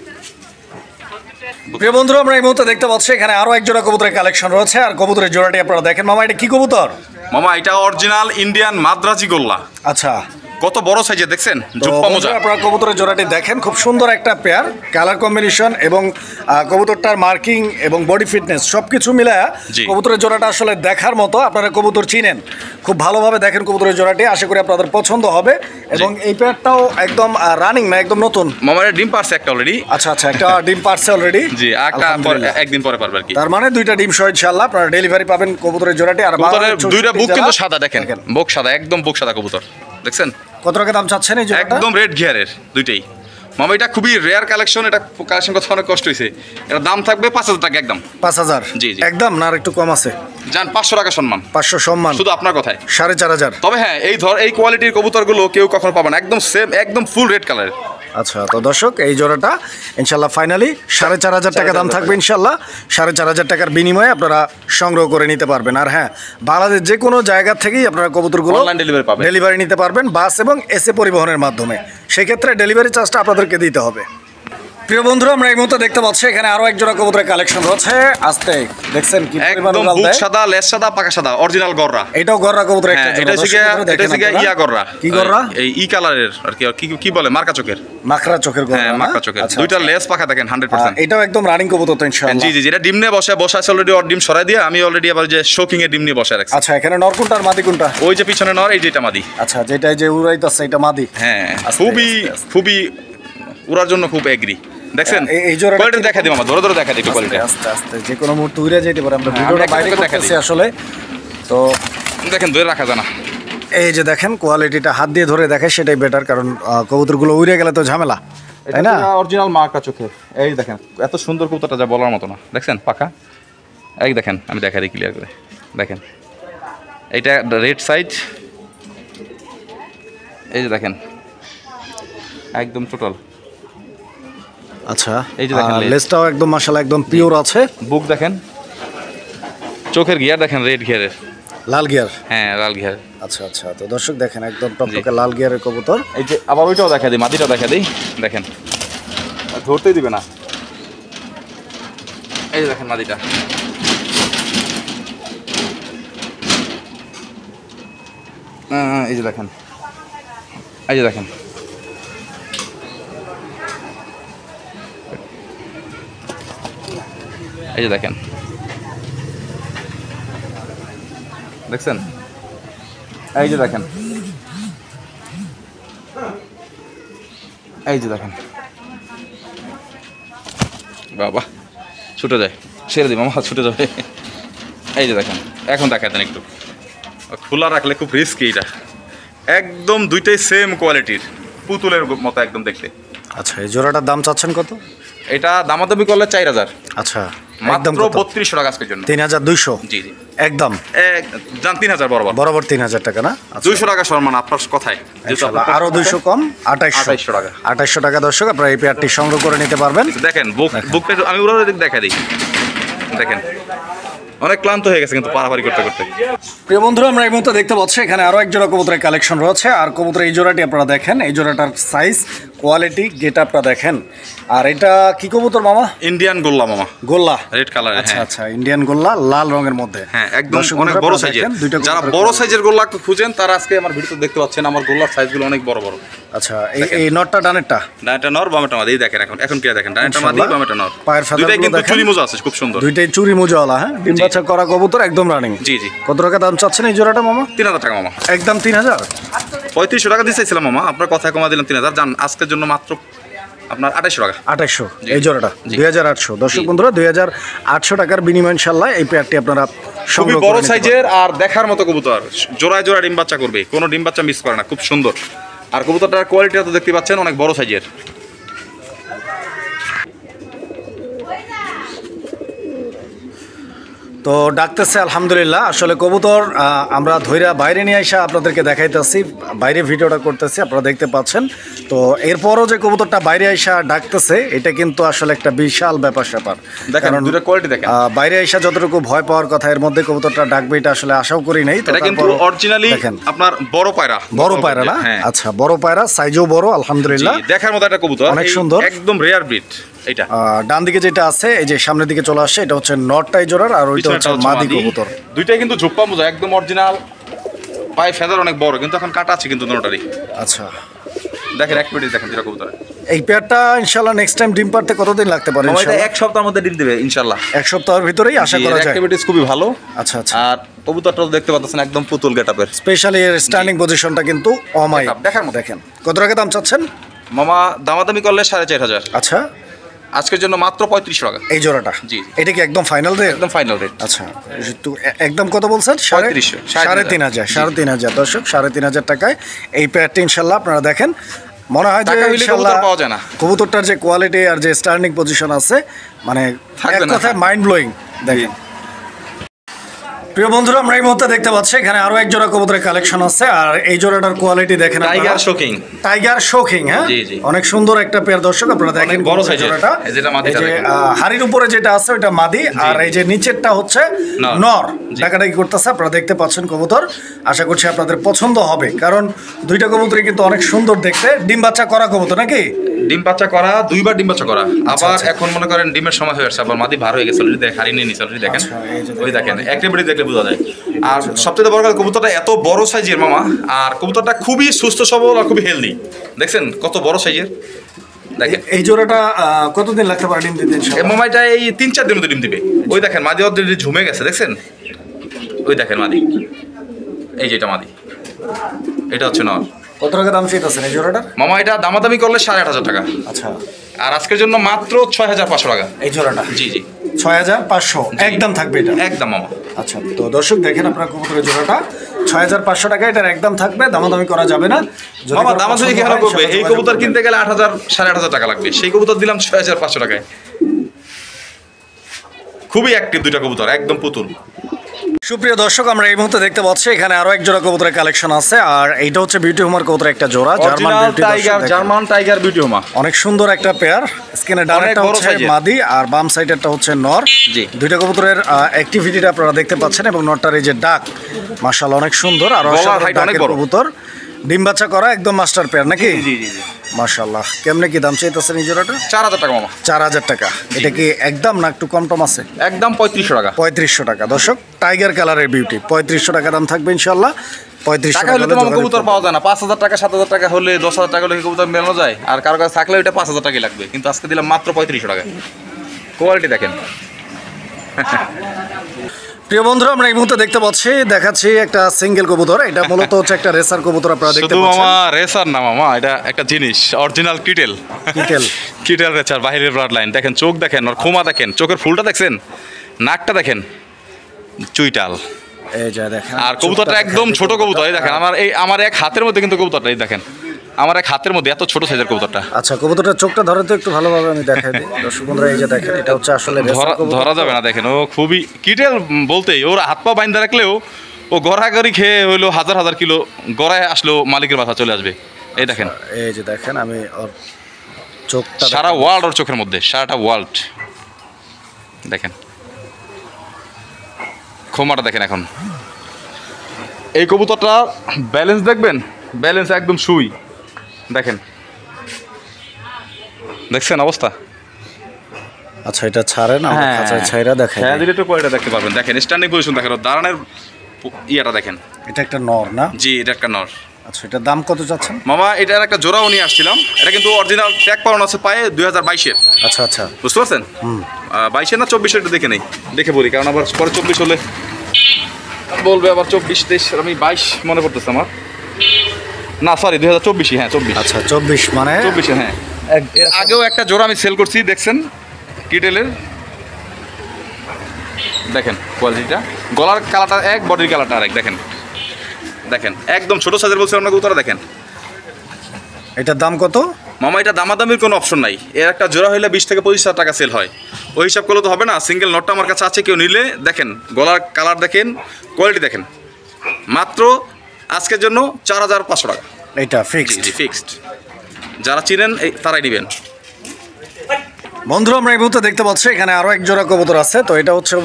প্রিয় বন্ধুরা, আমরা এই মুহূর্তে দেখতে পাচ্ছি এখানে আরো এক জোড়া কবুতরের কালেকশন রয়েছে। আর কবুতরের জোড়াটি আপনারা দেখেন। মামা, এটা কি কবুতর? মামা এটা অরিজিনাল ইন্ডিয়ান মাদ্রাজি গোল্লা। আচ্ছা, কত বড় সাইজের দেখছেন, তো জুপ্পা মোজা। বন্ধুরা, আপনারা কবুতরের জোড়াটি দেখেন, খুব সুন্দর একটা পেয়ার, কালার কম্বিনেশন এবং কবুতরটার মার্কিং এবং বডি ফিটনেস সবকিছু মিলায়া জি। কবুতরের জোড়াটা আসলে দেখার মতো। আপনারা কবুতর চিনেন, খুব ভালোভাবে দেখেন কবুতরের জোড়াটি, আশা করি আপনাদের পছন্দ হবে। এবং এই পেয়ারটাও একদম রানিং না, একদম নতুন। মামার ডিম পারছে একটা অলরেডি। আচ্ছা আচ্ছা, একটা ডিম পারছে অলরেডি। জি, একটা একদিন পরে পারবে আর কি। তার মানে দুইটা ডিম সহ ইনশাআল্লাহ আপনারা ডেলিভারি পাবেন কবুতরের জোড়াটি। আর কবুতরের দুইটা বুক কিন্তু যারা- সাদা, দেখেন বুক সাদা, একদম বুক সাদা কবুতর দেখছেন। কত টাকা দাম চাচ্ছেন এই জোড়াটা? একদম রেড গিয়ারের দুইটাই মামা। এটা খুবই রেয়ার কালেকশন, এটা কালেকশন করতে অনেক কষ্ট হয়েছে। এটা দাম থাকবে 5000 টাকা একদম। 5000? জি, জি। একদম না, আর একটু কম আছে? জান 500 টাকা সম্মান, 500 সম্মান, শুধু আপনার কথায়। 4500। তবে হ্যাঁ, এই কোয়ালিটির কবুতরগুলো কেউ কখনো পাবে না, একদম সেম, একদম ফুল রেড কালারের। আচ্ছা, তো দর্শক এই জোড়াটা ইনশাল্লাহ ফাইনালি 4500 টাকা দাম থাকবে ইনশাল্লাহ। 4500 টাকার বিনিময়ে আপনারা সংগ্রহ করে নিতে পারবেন। আর হ্যাঁ, বাংলাদেশ যে কোনো জায়গা থেকেই আপনারা কবুতরগুলো অনলাইন ডেলিভারি পাবেন, ডেলিভারি নিতে পারবেন বাস এবং এসএ পরিবহনের মাধ্যমে। সেক্ষেত্রে ডেলিভারি চার্জটা আপনাদেরকে দিতে হবে। প্রিয় বন্ধুরা, আমরা এই মুহূর্তে দেখতে পাচ্ছি এখানে আরো এক জোড়া কবুতরের কালেকশন রয়েছে। আস্তে দেখছেন কি পরিমাণ একদম উড়াল বুক দেয়। সাদা, লেজ সাদা, পাকা সাদা, অরিজিনাল গররা। এটাও গররা কবুতর একটা হ্যাঁ, জোড়া। এটা হচ্ছে দর্শক বন্ধুরা দেখেন আপনারা। ইয়া গররা। কি গররা? এই ই কালারের আর কি বলে, মার্কা চোখের। মাকড়া চোখের গররা হ্যাঁ, না? মার্কা চোখের, আচ্ছা, দুইটা আচ্ছা। লেজ পাকা দেখেন 100%। এটাও একদম রানিং কবুতর তো ইনশাআল্লাহ। জি জি, যেটা ডিম নিয়ে বসা আছে অলরেডি, ওর ডিম সরাই দিয়ে আমি অলরেডি আবার যে শোকিং এর ডিম নিয়ে বসে রাখছি। আচ্ছা, এখানে নর কোনটা আর মাদি কোনটা? ওই যে পিছনে নর, এই যেটা মাদি। আচ্ছা, যেটা যে উড়াইতাছে এটা মাদি। হ্যাঁ, আস্তে, খুবই আস্তে, আস্তে। খুবই উড়ার জন্য খুব এগ্রি। দেখছেন এই জোড়াটা কোয়ালিটি দেখা দিই মামা, ধরে ধরে দেখা দিই একটু কোয়ালিটি। আস্তে আস্তে যে কোনো মুহূর্তে উড়ে যেতে পারে। আমরা হ্যাঁ, ভিডিওটা আমি বাইরে একটা দেখা করতেছি দিই। আসলে। তো দেখেন ধরে রাখা যায় না। এই যে দেখেন কোয়ালিটিটা হাত দিয়ে ধরে দেখে সেটাই বেটার, কারণ কবুতরগুলো উড়ে গেলে তো ঝামেলা, তাই না? অরিজিনাল মার্কা চোখে। এই দেখেন এত সুন্দর কবুতরটা, যা বলার মতো না। দেখছেন পাকা, এই দেখেন আমি দেখা দিই ক্লিয়ার করে, দেখেন এটা রেড সাইড, এই যে দেখেন একদম টোটাল। আচ্ছা, এই যে দেখেন লেজটাও একদম মাশাআল্লাহ একদম পিওর আছে। বুক দেখেন, চোখের গিয়ার দেখেন রেড গিয়ারের, লাল গিয়ার। হ্যাঁ লাল গিয়ার। আচ্ছা আচ্ছা, তো দর্শক দেখেন একদম টকটকে লাল গিয়ারের কবুতর। এই যে আবার ওইটাও দেখা দিই, মাদিটাও দেখা দিই, দেখেন ধরতেই দিবে না। এই যে দেখেন মাদিটা, এই যে দেখেন, এই যে দেখেন, এই যে দেখেন, দেখছেন, এই যে দেখেন, এই যে দেখেন, বাবা ছুটে যায়, ছেড়ে দিই মামা, ছুটে যাবে। এই যে দেখেন, এখন দেখা দেন একটু, খোলা রাখলে খুব রিস্কি। এটা একদম দুইটাই সেম কোয়ালিটির, পুতুলের মতো একদম দেখতে। আচ্ছা, এই জোড়াটার দাম চাচ্ছেন কত? এটা দামাদামি করলে 4000। আচ্ছা, একদম মাত্র 3200 টাকা আজকের জন্য। 3200? জি জি, একদম জান 3000 বরাবর, বরাবর 3000 টাকা না? 200 টাকা সম্মান আপনার কথায়, ইনশাআল্লাহ আরো 200 কম, 2800 টাকা। 2800 টাকা দর্শক, আপনারা এই পেয়ারটি সংগ্রহ করে নিতে পারবেন। দেখেন বুকটা আমি উড়ানো দেখা দিই, দেখেন অনেক ক্লান্ত হয়ে গেছে কিন্তু পারাপারি করতে করতে। প্রিয় বন্ধুরা, আমরা এই মুহূর্তে দেখতে পাচ্ছি এখানে আরো এক জোড়া কবুতরের কালেকশন রয়েছে। আর কবুতরের এই জোড়াটি আপনারা দেখেন, এই জোড়াটার সাইজ, কোয়ালিটি, গেট আপটা দেখেন। আর এটা কি কবুতর মামা? ইন্ডিয়ান গোল্লা মামা, গোল্লা, রেড কালার। আচ্ছা আচ্ছা, ইন্ডিয়ান গোল্লা লাল রঙের মধ্যে। হ্যাঁ একদম অনেক বড় সাইজের। যারা বড় সাইজের গোল্লা খুঁজেন তারা আজকে আমার ভিডিওতে দেখতে পাচ্ছেন, আমার গোল্লার সাইজগুলো অনেক বড় বড়। আচ্ছা, এই নটটা ডানেরটা? ডানেরটা নর, বামেরটা মাদি। দেখেন এখন কি দেখেন, ডানেরটা মাদি, বামেরটা নর। পায়ের দুইটাই কিন্তু দেখেন, চুরি মোজা আছে, খুব সুন্দর। দুইটাই চুরি মোজাওয়ালা। হ্যাঁ, ডিম বাচ্চা করা কবুতর, একদম রানিং। জি জি। কত টাকা দাম চাচ্ছেন এই জোড়াটা মামা? 3000 টাকা মামা, একদম 3000। 3500 টাকা দিয়েছিলাম মামা, আপনার কথায় কমা দিলাম 3000। জান আজকের জন্য মাত্র আপনার 2800 টাকা। 2800 এই জোড়াটা? 2800 দর্শক বন্ধুরা, 2800 টাকার বিনিময়ে ইনশাআল্লাহ এই পেয়ারটি আপনারা খুবই সংগ্রহ বড় করে নিতে সাইজের আর দেখার মতো কবুতর, জোড়ায় জোড়ায় ডিম বাচ্চা করবে, কোনো ডিম বাচ্চা মিস করে না, খুব সুন্দর। আর কবুতরটার কোয়ালিটিটা তো দেখতে পাচ্ছেন, অনেক বড় সাইজের। তো ডাকতেছে আলহামদুলিল্লাহ। আসলে কবুতর আমরা ধইরা বাইরে নিয়ে আসা আপনাদেরকে দেখাইতেছি, বাইরে ভিডিওটা করতেছি, আপনারা দেখতে পাচ্ছেন। তো এরপরও যে কবুতরটা বাইরে আইসা ডাকতেছে, এটা কিন্তু আসলে একটা বিশাল ব্যাপার স্যাপার। দেখেন দুটো কোয়ালিটি দেখেন, বাইরে আইসা যতটুকু ভয় পাওয়ার কথা, এর মধ্যে কবুতরটা ডাকবে এটা আসলে আশাও করি নাই। এটা কিন্তু অরিজিনালি আপনার বড় পায়রা, বড় পায়রা না? আচ্ছা, বড় পায়রা, সাইজও বড় আলহামদুলিল্লাহ, দেখার মতো একটা কবুতর, অনেক সুন্দর, একদম রেয়ার ব্রিড। এটা ডান দিকে যেটা আছে, এই যে সামনের দিকে চলে আসছে, এটা হচ্ছে নটটাই জোড়ার, আর ওইটা হচ্ছে মাদি কবুতর। দুইটাই কিন্তু ঝোপ্পা মোজা, একদম অরিজিনাল, পায়ে ফেদার অনেক বড়, কিন্তু এখন কাটা আছে কিন্তু দুটোটারই। আচ্ছা, দেখেন এক মিনিট দেখেন দুটো কবুতর। এই পেয়ারটা ইনশাআল্লাহ নেক্সট টাইম ডিম পারতে কতদিন লাগতে পারে? ইনশাআল্লাহ এক সপ্তাহের মধ্যে ডিম দিবে ইনশাআল্লাহ। এক সপ্তাহের ভিতরেই আশা করা যায়। অ্যাক্টিভিটিস খুবই ভালো। আচ্ছা আচ্ছা। আর কবুতরটা দেখতে পাচ্ছেন একদম পুতুল গেটআপের, স্পেশালি এর স্ট্যান্ডিং পজিশনটা কিন্তু অমাই দেখার মতো। দেখেন কত টাকা দাম চাচ্ছেন মামা? দামাদামি করলে 4500। আচ্ছা, আজকের জন্য মাত্র 3500 টাকা এই জোড়াটা? জি। এটা কি একদম ফাইনাল রেট? একদম ফাইনাল রেট। আচ্ছা, একটু একদম কত বলছেন? 3500, 3500 দর্শক, 3500 টাকায় এই পেয়ারটি ইনশাআল্লাহ আপনারা দেখেন। মনে হয় যে ইনশাআল্লাহ পাওয়া যায় না, কবুতরটার যে কোয়ালিটি আর যে স্ট্যান্ডিং পজিশন আছে, মানে এক কথায় মাইন্ড ব্লোয়িং। দেখেন প্রিয় বন্ধুরা, আমরা এই মুহূর্তে দেখতে পাচ্ছি এখানে আরো এক জোড়া কবুতরের কালেকশন আছে। আর এই জোড়াটার কোয়ালিটি দেখেন, টাইগার শোকিং, টাইগার শোকিং। হ্যাঁ, অনেক সুন্দর একটা পেয়ার দর্শক, আপনারা দেখেন বড় সাইজের জোড়াটা। এই যে হাড়ির উপরে যেটা আছে ওটা মাদি, আর এই যে নিচেরটা হচ্ছে নর। ডাকাডাকি করতেছে, আপনারা দেখতে পাচ্ছেন কবুতর। আশা করছি আপনাদের পছন্দ হবে, কারণ দুইটা কবুতরই কিন্তু অনেক সুন্দর দেখতে। ডিম বাচ্চা করা কবুতর নাকি? ডিম বাচ্চা করা, দুইবার ডিম বাচ্চা করা। আবার এখন মনে করেন ডিমের সময় হয়ে আসছে, আবার মাদি ভার হয়ে গেছে অলরেডি, দেখ হারিয়ে নিয়ে নিছে অলরেডি। দেখেন ওই দেখেন অ্যাক্টিভিটি দেখলে বোঝা যায়। আর সবচেয়ে বড় কথা, কবুতরটা এত বড় সাইজের মামা, আর কবুতরটা খুবই সুস্থ সবল আর খুবই হেলদি। দেখছেন কত বড় সাইজের। দেখেন এই জোড়াটা কতদিন লাগতে পারে ডিম দিতে? এই মামাইটা এই 3-4 দিনের মধ্যে ডিম দিবে। ওই দেখেন মাদি অলরেডি ঝুমে গেছে, দেখছেন? ওই দেখেন মাদি, এই যে এটা মাদি, এটা হচ্ছে নর। কত টাকা দাম চাইতেছেন এই জোড়াটা মামা? এটা দামাদামি করলে 8500 টাকা। আচ্ছা, আর আজকের জন্য মাত্র 6500 টাকা এই জোড়াটা? জি জি, 6500 একদম থাকবে এটা? একদম মামা। আচ্ছা, তো দর্শক দেখেন আপনার কবুতরের জোড়াটা 6500 টাকা, এটার একদম থাকবে, দামাদামি করা যাবে না। মামা দামাদামি কেন করবে? এই কবুতর কিনতে গেলে 8000 8500 টাকা লাগবে, সেই কবুতর দিলাম 6500 টাকায়। খুবই অ্যাক্টিভ দুইটা কবুতর, একদম পুতুল। সুপ্রিয় দর্শক, আমরা এই মুহূর্তে দেখতে পাচ্ছি এখানে আরো এক জোড়া কবুতরের কালেকশন আছে। আর এইটা হচ্ছে বিউটি হোমার কবুতরের একটা জোড়া, German beauty tiger, German tiger beauty homer, অনেক সুন্দর একটা পেয়ার। স্ক্রিনে ডানেরটা হচ্ছে মাদি আর বাম সাইডেরটা হচ্ছে নর। জি, দুইটা কবুতরের অ্যাক্টিভিটিটা আপনারা দেখতে পাচ্ছেন এবং নরটার এই যে ডাক মাশাআল্লাহ অনেক সুন্দর। আর কবুতর ডিম বাচ্চা করা একদম মাস্টার পেয়ার নাকি? জি জি জি মাশাআল্লাহ। কেমনে কি দাম চাইতেছেন এই জোড়াটা? 4000 টাকা মামা। 4000 টাকা। এটা কি একদম না একটু কম টম আছে? একদম 3500 টাকা। 3500 টাকা। দর্শক, টাইগার কালারের বিউটি 3500 টাকা দাম থাকবে ইনশাআল্লাহ। 3500 টাকা হলে তো মামা কবুতর পাওয়া যায় না। 5000 টাকা 7000 টাকা হলে 10000 টাকা হলে কবুতর মেলানো যায়। আর কারো কাছে থাকলে ওটা 5000 টাকাই লাগবে, কিন্তু আজকে দিলাম মাত্র 3500 টাকা। কোয়ালিটি দেখেন। প্রিয় বন্ধুরা, আমরা এই মুহূর্তে দেখতে দেখাচ্ছি একটা সিঙ্গেল কবুতর। এটা মূলত হচ্ছে একটা রেসার কবুতর। আপনারা দেখতে পাচ্ছেন শুধু মামা রেসার না মামা, এটা একটা জিনিস, অরিজিনাল কিটেল। কিটেল রেসার, বাইরের ব্লাড লাইন। দেখেন চোখ দেখেন, আর খোমা দেখেন, চোখের ফুলটা দেখছেন, নাকটা দেখেন, চুইটাল। এই যে দেখেন, আর কবুতরটা একদম ছোট কবুতর। এই দেখেন আমার এক হাতের মধ্যে কিন্তু কবুতরটা, এই দেখেন আমার এক হাতের মধ্যে এত ছোট সাইজের কবুতরটা। আচ্ছা, কবুতরটার চোখটা ধরে তো একটু ভালোভাবে আমি দেখাই দিই দর্শক বন্ধুরা। এই যে দেখেন, এটা হচ্ছে আসলে ধরা যাবে না। দেখেন ও খুবই কিটেল বলতেই, ওর হাত পা বাইন্ধা রাখলেও ও গড়াগড়ি খেয়ে হইলো হাজার হাজার কিলো গড়ায় আসলেও মালিকের মাথা চলে আসবে। এই দেখেন, এই যে দেখেন, আমি ওর চোখটা সারা ওয়ার্ল্ড ওর চোখের মধ্যে, সারাটা ওয়ার্ল্ড। দেখেন খোমাটা দেখেন। এখন এই কবুতরটা ব্যালেন্স দেখবেন, ব্যালেন্স একদম সুই। দেখেন, দেখছেন অবস্থা? আচ্ছা, এটা ছাড়েন, আমরা খাঁচায় ছাইরা দেখাই। হ্যাঁ, দিলে একটু কোয়ালিটি দেখতে পারবেন। দেখেন স্ট্যান্ডিং পজিশন দেখেন, দাঁড়ানোর ইয়েটা দেখেন। এটা একটা নর না? জি, এটা একটা নর। আচ্ছা, এটার দাম কত চাচ্ছেন মামা? এটার একটা জোড়াও নিয়ে আসছিলাম। এটা কিন্তু অরিজিনাল ট্যাগ পাওয়ানো আছে পায়ে 2022-এর। আচ্ছা আচ্ছা, বুঝতে পারছেন? 22-এর না 24-এর, একটু দেখে নেই, দেখে বলি, কারণ আবার পরে 24 হলে বলবে আবার 24-23। আমি 22 মনে পড়তেছে আমার। না সরি, 2024। হ্যাঁ 24। আচ্ছা, 24 মানে 24। হ্যাঁ, এর আগেও একটা জোড়া আমি সেল করছি, দেখছেন কিটেলের। দেখেন কোয়ালিটিটা, গলার কালারটা এক, বডির কালারটা আরেক। দেখেন দেখেন একদম ছোট সাইজের বলছিলাম আপনাকে উত্তরা। দেখেন এটার দাম কত মামা? এটা দামাদামির কোনো অপশন নাই। এর একটা জোড়া হইলে 20 থেকে 25,000 টাকা সেল হয়। ওই হিসাব করলে তো হবে না। সিঙ্গেল নটটা আমার কাছে আছে, কেউ নিলে দেখেন গলার কালার দেখেন, কোয়ালিটি দেখেন। মাত্র আজকের জন্য 4500 টাকা। এটা ফিক্সড? জি ফিক্সড। যারা চিনেন তারাই নেবেন। বন্ধুরা, আমরা এই মুহূর্তে দেখতে পাচ্ছি এখানে আরো এক জোড়া কবুতর আছে। তো এটা হচ্ছে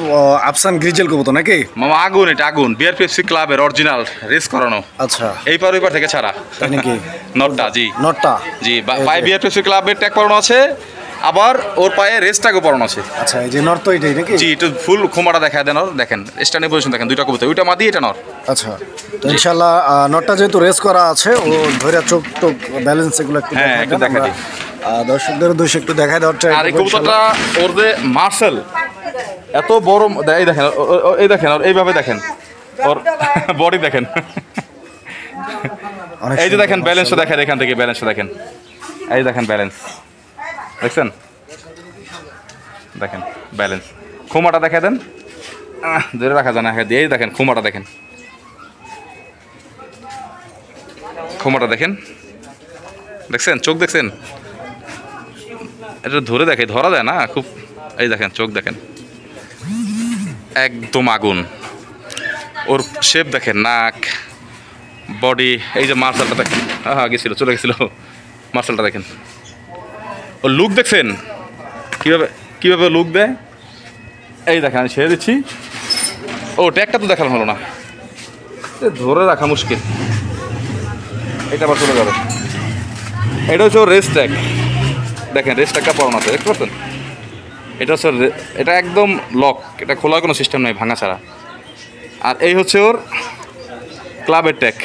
আফসান গ্রিজেল কবুতর নাকি মামা? আগুন, এটা আগুন, বিআরপিএফসি ক্লাবের অরিজিনাল রেস করানো। আচ্ছা, এই পার ওই পার থেকে ছাড়া নাকি নটটা? জি নটটা। জি, পায়ে বিআরপিএফসি ক্লাবের ট্যাগ পরানো আছে, আবার ওর পায়ে রেস ট্যাগও পরানো আছে। আচ্ছা, এই যে নর তো এটাই নাকি? জি, একটু ফুল খোমাটা দেখা দেন। দেখেন স্ট্যান্ডিং পজিশন দেখেন, দুইটা কবুতর, ওইটা মাদি, এটা নর। আচ্ছা, তো ইনশাআল্লাহ নটটা যেহেতু রেস করা আছে, ও ধরে চোখ টোক ব্যালেন্স এগুলো একটু হ্যাঁ একটু দেখা দিই। দর্শকদের উদ্দেশ্যে একটু দেখাই দেওয়ার ট্রাই। আর এই কবুতরটা ওর যে মার্সেল এত বড়, এই দেখেন, এই দেখেন, আর এইভাবে দেখেন ওর বডি দেখেন। এই যে দেখেন ব্যালেন্সটা দেখেন, এখান থেকে ব্যালেন্সটা দেখেন। এই দেখেন ব্যালেন্স দেখছেন? দেখেন ব্যালেন্স। খোমাটা দেখা দেন, ধরে রাখা যায় না। এই দেখেন খোমাটা দেখেন, খোমাটা দেখেন, দেখছেন? চোখ দেখছেন? এটা ধরে দেখে, ধরা যায় না খুব। এই দেখেন চোখ দেখেন, একদম আগুন। ওর শেপ দেখেন, নাক, বডি। এই যে মার্শালটা দেখেন, হ্যাঁ গেছিল, চলে গেছিল। মার্শালটা দেখেন, ওর লুক দেখছেন কীভাবে কীভাবে লুক দেয়। এই দেখেন, আমি ছেড়ে দিচ্ছি। ও ট্যাগটা তো দেখানো হলো না, ধরে রাখা মুশকিল। এটা আবার চলে যাবে। এটা হচ্ছে ওর রেস ট্যাগ। দেখেন রেস ট্যাগটা পড়ানো আছে, দেখতে পাচ্ছেন? এটা হচ্ছে এটা একদম লক, এটা খোলার কোনো সিস্টেম নেই ভাঙা ছাড়া। আর এই হচ্ছে ওর ক্লাবের ট্যাগ,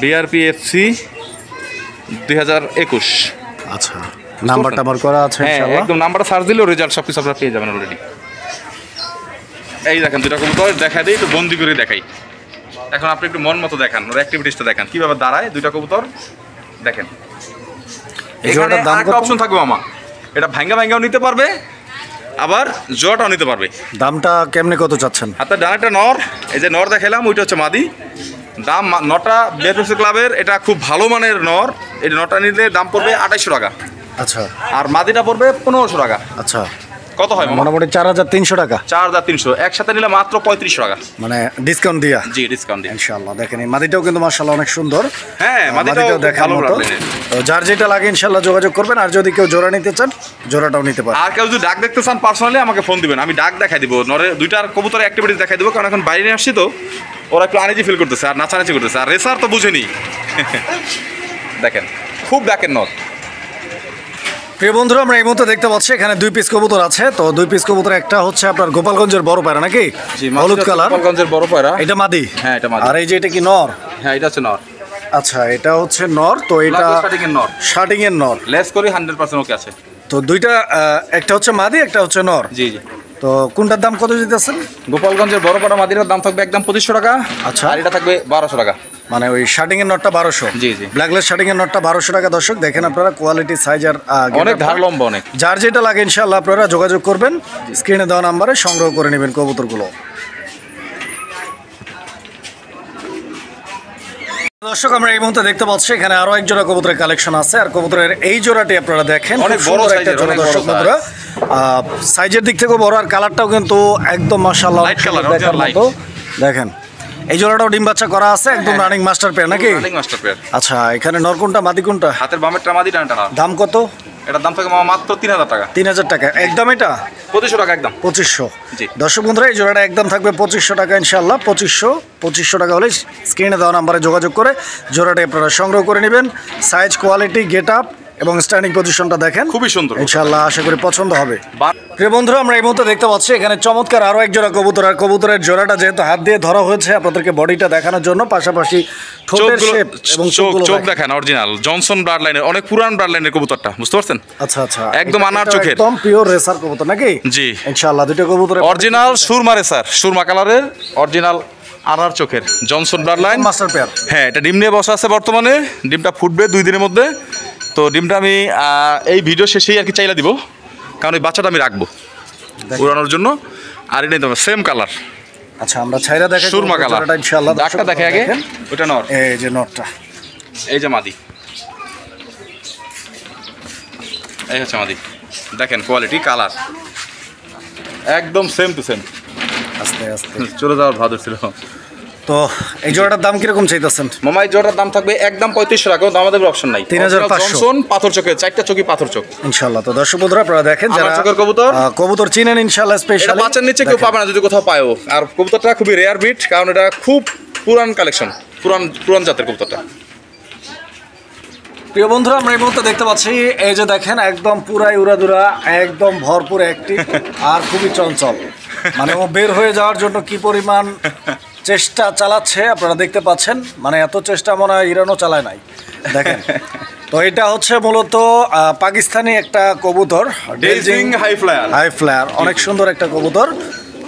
বিআরপিএফসি 2021। আচ্ছা, নাম্বারটা আমার করা আছে ইনশাআল্লাহ। একদম নাম্বারটা সার্চ দিলেও রেজাল্ট সব কিছু আপনারা পেয়ে যাবেন অলরেডি। এই দেখেন দুটা কবুতর দেখা দিই, একটু বন্দি করে দেখাই। এখন আপনি একটু মন মতো দেখান, ওর অ্যাক্টিভিটিসটা দেখান কীভাবে দাঁড়ায়। দুইটা কবুতর দেখেন। এখানে আরেকটা অপশন থাকবে মামা, এটা ভাঙ্গাও নিতে পারবে, আবার জোড়াটাও নিতে পারবে। দামটা কেমনে কত চাচ্ছেন? হাতে ডানাটা নর, এই যে নর দেখালাম, ওইটা হচ্ছে মাদি। দাম নটা বিআরপিএফসি ক্লাবের, এটা খুব ভালো মানের নর। এই নটা নিলে দাম পড়বে 2800 টাকা। আচ্ছা, আর মাদিটা পড়বে 1500 টাকা। আচ্ছা, কত হয় মামা? মোটামুটি 4300 টাকা, 4300, একসাথে নিলে মাত্র 3500 টাকা। মানে ডিসকাউন্ট দিয়া। জি, ডিসকাউন্ট দিয়ে ইনশাআল্লাহ। দেখেন এই মাদিটাও কিন্তু মাশাআল্লাহ অনেক সুন্দর। হ্যাঁ, মাদিটাও দেখার ভালো মতো। ব্লাড লাইনের। তো যার যেটা লাগে ইনশাআল্লাহ যোগাযোগ করবেন, আর যদি কেউ জোড়া নিতে চান জোড়াটাও নিতে পারেন। আর কেউ যদি ডাক দেখতে চান পার্সোনালি আমাকে ফোন দিবেন, আমি ডাক দেখাই দিব, নরে দুইটার কবুতরের অ্যাক্টিভিটিস দেখাই দিব, কারণ এখন বাইরে আসছি তো ওরা একটু আনিজি ফিল করতেছে আর নাচানাচি করতেছে, আর রেসার তো বুঝেনি। দেখেন খুব ডাকের নথ। প্রিয় বন্ধুরা, আমরা এই মুহূর্তে দেখতে পাচ্ছি এখানে 2 পিস কবুতর আছে। তো 2 পিস কবুতর, একটা হচ্ছে আপনার গোপালগঞ্জের বড় পায়রা নাকি, হলুদ কালার, গোপালগঞ্জের বড় পায়রা, এটা মাদি। হ্যাঁ এটা মাদি। আর এই যে এটা কি নর? হ্যাঁ এটা হচ্ছে নর। আচ্ছা, এটা হচ্ছে নর। তো এটা স্টার্টিং এর নর, শার্টিং এর নর। লেস করি 100% ওকে আছে। তো দুইটা, একটা হচ্ছে মাদি, একটা হচ্ছে নর। জি জি। তো কোনটার দাম কত দিতেছেন? গোপালগঞ্জের বড় পায়রা মাদিরার দাম থাকবে একদম 2500 টাকা। আচ্ছা। আর এটা থাকবে 1200 টাকা। মানে ওই শার্টিং এর নটটা 1200। জি জি। ব্ল্যাকলেস শার্টিং এর নটটা 1200 টাকা। দর্শক দেখেন আপনারা কোয়ালিটি, সাইজ আর অনেক ধার লম্বা অনেক। যার যেটা লাগে ইনশাআল্লাহ আপনারা যোগাযোগ করবেন, স্ক্রিনে দেওয়া নাম্বারে সংগ্রহ করে নেবেন কবুতরগুলো। দর্শক, আমরা এই মুহূর্তে দেখতে পাচ্ছি এখানে আরো এক জোড়া কবুতরের কালেকশন আছে। আর কবুতরের এই জোড়াটি আপনারা দেখেন, অনেক খুব বড় সুন্দর একটা সাইজের, জোড়া অনেক বড় দর্শক বন্ধুরা। সাইজের দিক থেকেও বড়, আর কালারটাও কিন্তু একদম মাশাআল্লাহ Light color, দেখার light। মতো। দেখেন এই জোড়াটাও ডিম বাচ্চা করা আছে, একদম রানিং মাস্টার পেয়ার নাকি? Running master pair. আচ্ছা, এখানে নর কোনটা মাদি কোনটা? হাতের বামেরটা মাদি, ডানটা নর। দাম কত? এটার দাম থাকে মাত্র 3000 টাকা। 3000 টাকা একদম। এটা 2500 টাকা একদম। 2500। জি। দর্শক বন্ধুরা, এই জোড়াটা একদম থাকবে 2500 টাকা ইনশাআল্লাহ। 2500 টাকা হলে স্ক্রিনে দেওয়া নাম্বারে যোগাযোগ করে জোড়াটা আপনারা সংগ্রহ করে নেবেন। সাইজ, কোয়ালিটি, গেট আপ এবং স্ট্যান্ডিং পজিশনটা দেখেন, খুবই সুন্দর ইনশাআল্লাহ আশা করি পছন্দ হবে। প্রিয় বন্ধুরা, আমরা এই মুহূর্তে দেখতে পাচ্ছি এখানে চমৎকার আরো এক জোড়া কবুতর। আর কবুতরের জোড়াটা যেহেতু হাত দিয়ে ধরা হয়েছে, আপনাদেরকে বডিটা দেখানোর জন্য, পাশাপাশি ঠোঁটের শেপ এবং চোখ দেখেন অরিজিনাল জনসন ব্লাড লাইনের, অনেক পুরান ব্লাড লাইনের কবুতরটা, বুঝতে পারছেন? আচ্ছা আচ্ছা, একদম আনার চোখের, একদম পিওর রেসার কবুতর নাকি? জি ইনশাআল্লাহ দুটো কবুতর অরিজিনাল সুরমা রেসার, সুরমা কালারের অরিজিনাল আনার চোখের Johnson blood line master pair. হ্যাঁ, এটা ডিম নিয়ে বসা আছে বর্তমানে। ডিমটা ফুটবে 2 দিনের মধ্যে। তো ডিমটা আমি এই ভিডিও শেষেই আর কি চাইলা দিব, কারণ এই বাচ্চাটা আমি রাখবো উড়ানোর জন্য। আর এটা তোমার সেম কালার। আচ্ছা, আমরা ছাইরা দেখাই সুরমা কালার। ইনশাআল্লাহ। ডাকটা দেখে আগে, ওটা নর, এই যে নটটা, এই যে মাদি, এই হচ্ছে মাদি। দেখেন কোয়ালিটি, কালার একদম সেম টু সেম। আস্তে আস্তে চলে যাওয়ার ভাদর ছিল। তো এই জোড়াটার দাম কিরকম চাইতেছেন? মামা এই জোড়ার দাম থাকবে একদম 3500 টাকা, দাম আমাদের অপশন নাই। 3500। জনসন পাথর চোখের, 4টা চোখই পাথর চোখ ইনশাআল্লাহ। তো দর্শক বন্ধুরা, আপনারা দেখেন যারা আমার চোখের কবুতর, কবুতর চিনেন ইনশাআল্লাহ, এটা স্পেশালি বাচ্চার নিচে কেউ পাবে না যদি কোথাও পায়ও। আর কবুতরটা খুবই রেয়ার বিট, কারণ এটা খুব পুরান কালেকশন, পুরান জাতের কবুতরটা। প্রিয় বন্ধুরা, আমরা এই মুহূর্তে দেখতে পাচ্ছি এই যে দেখেন একদম পুরাই উড়াদুরা, একদম ভরপুর অ্যাক্টিভ আর খুবই চঞ্চল। মানে ও বের হয়ে যাওয়ার জন্য কি পরিমাণ চেষ্টা চালাচ্ছে আপনারা দেখতে পাচ্ছেন। মানে এত চেষ্টা মনে হয় ইরানও চালায় নাই। দেখেন, তো এটা হচ্ছে মূলত পাকিস্তানি একটা কবুতর, ডেজিং হাই ফ্লায়ার। হাই ফ্লায়ার, অনেক সুন্দর একটা কবুতর,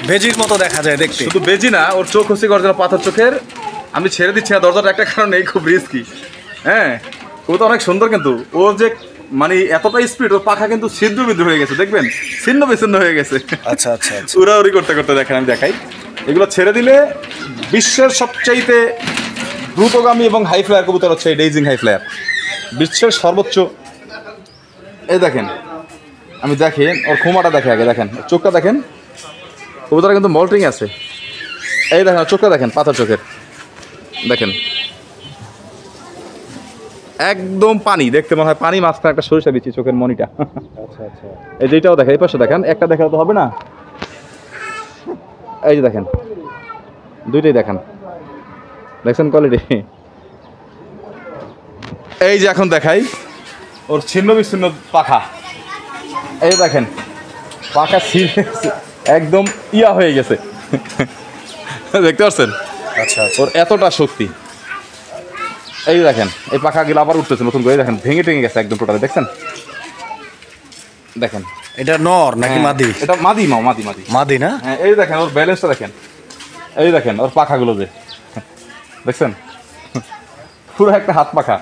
বেজির মতো দেখা যায় দেখতে। শুধু বেজি না, ওর চোখ হচ্ছে অরিজিনাল পাথর চোখের। আমি ছেড়ে দিচ্ছি না দরজাটা একটা কারণে, খুব রিস্কি। হ্যাঁ, কবুতর অনেক সুন্দর, কিন্তু ওর যে মানে এতটা স্পিড, ওর পাখা কিন্তু ছিদ্র বিদ্র হয়ে গেছে, দেখবেন ছিন্ন বিচ্ছিন্ন হয়ে গেছে। আচ্ছা আচ্ছা আচ্ছা, উড়াউড়ি করতে করতে দেখেন, আমি দেখাই। এগুলো ছেড়ে দিলে বিশ্বের সবচাইতে দ্রুতগামী এবং হাই ফ্লায়ার কবুতর হচ্ছে এই ডেজিং হাই ফ্লায়ার, বিশ্বের সর্বোচ্চ। এই দেখেন, আমি দেখেন ওর খোমাটা দেখে আগে, দেখেন চোখটা দেখেন, কবুতরটা কিন্তু মল্টিং আছে। এই দেখেন চোখটা দেখেন, পাথর চোখের দেখেন, একদম পানি, দেখতে মনে হয় পানি, মাঝখানে একটা সরিষা দিচ্ছি চোখের মনিটা। আচ্ছা আচ্ছা, এই যেটাও দেখেন, এই পাশে দেখেন, একটা দেখালে তো হবে না। এই যে দেখেন, দুইটাই দেখেন, দেখছেন কোয়ালিটি। এই যে এখন দেখাই ওর ছিন্ন বিচ্ছিন্ন পাখা, এই দেখেন পাখা একদম ইয়া হয়ে গেছে, দেখতে পাচ্ছেন? আচ্ছা আচ্ছা, ওর এতটা শক্তি। এই দেখেন, এই পাখাগুলো আবার উঠতেছে নতুন করে, দেখেন ভেঙে টেঙে গেছে একদম টোটালি, দেখছেন? দেখেন এটা নর নাকি মাদি? এটা মাদি, মাদি মাদি মাদি না? হ্যাঁ, এই দেখেন ওর ব্যালেন্সটা দেখেন, এই দেখেন ওর পাখাগুলো যে, দেখছেন পুরো একটা হাত পাখা।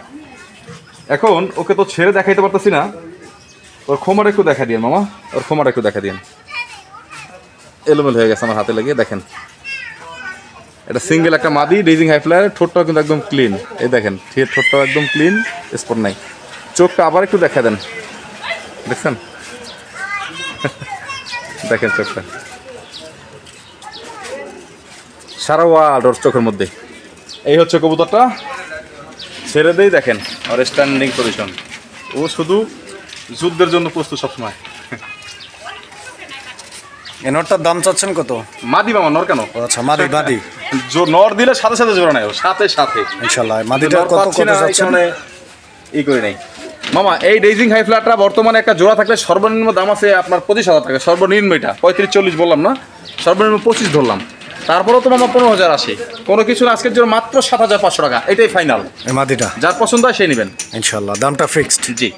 এখন ওকে তো ছেড়ে দেখাইতে পারতেছি না, ওর খোমাটা একটু দেখা দিন মামা, ওর খোমাটা একটু দেখা দিন। এলোমেল হয়ে গেছে আমার হাতে লেগে, দেখেন এটা সিঙ্গেল একটা মাদি ডেজিং হাই ফ্লায়ার। ঠোঁটটাও কিন্তু একদম ক্লিন, এই দেখেন ঠোঁটটাও একদম ক্লিন, স্পট নাই। চোখটা আবার একটু দেখা দেন, দেখছেন দেখেন চোখটা সারা ওয়ার্ল্ড ওর চোখের মধ্যে। এই হচ্ছে কবুতরটা, ছেড়ে দেই দেখেন আর স্ট্যান্ডিং পজিশন, ও শুধু যুদ্ধের জন্য প্রস্তুত সবসময়। এই নটটার দাম চাচ্ছেন কত? মাদি মামা, নর কেন? ও আচ্ছা, মাদি মাদি। নর দিলে সাথে সাথে জোড়া নেয়, সাথে সাথে ইনশাআল্লাহ। মাদিটা কত কত চাচ্ছেন? ই করে নেই মামা। এই ডেজিং হাই ফ্ল্যাটটা বর্তমানে একটা জোড়া থাকলে সর্বনিম্ন দাম আছে আপনার 25,000 টাকা, সর্বনিম্ন। এটা 35-40 বললাম না, সর্বনিম্ন 25 ধরলাম। তারপরেও তো মামা 15,000 আসে, কোনো কিছু না, আজকের জন্য মাত্র 7,500 টাকা, এটাই ফাইনাল। এই মাদিটা যার পছন্দ হয় সেই নেবেন ইনশাআল্লাহ, দামটা ফিক্সড। জি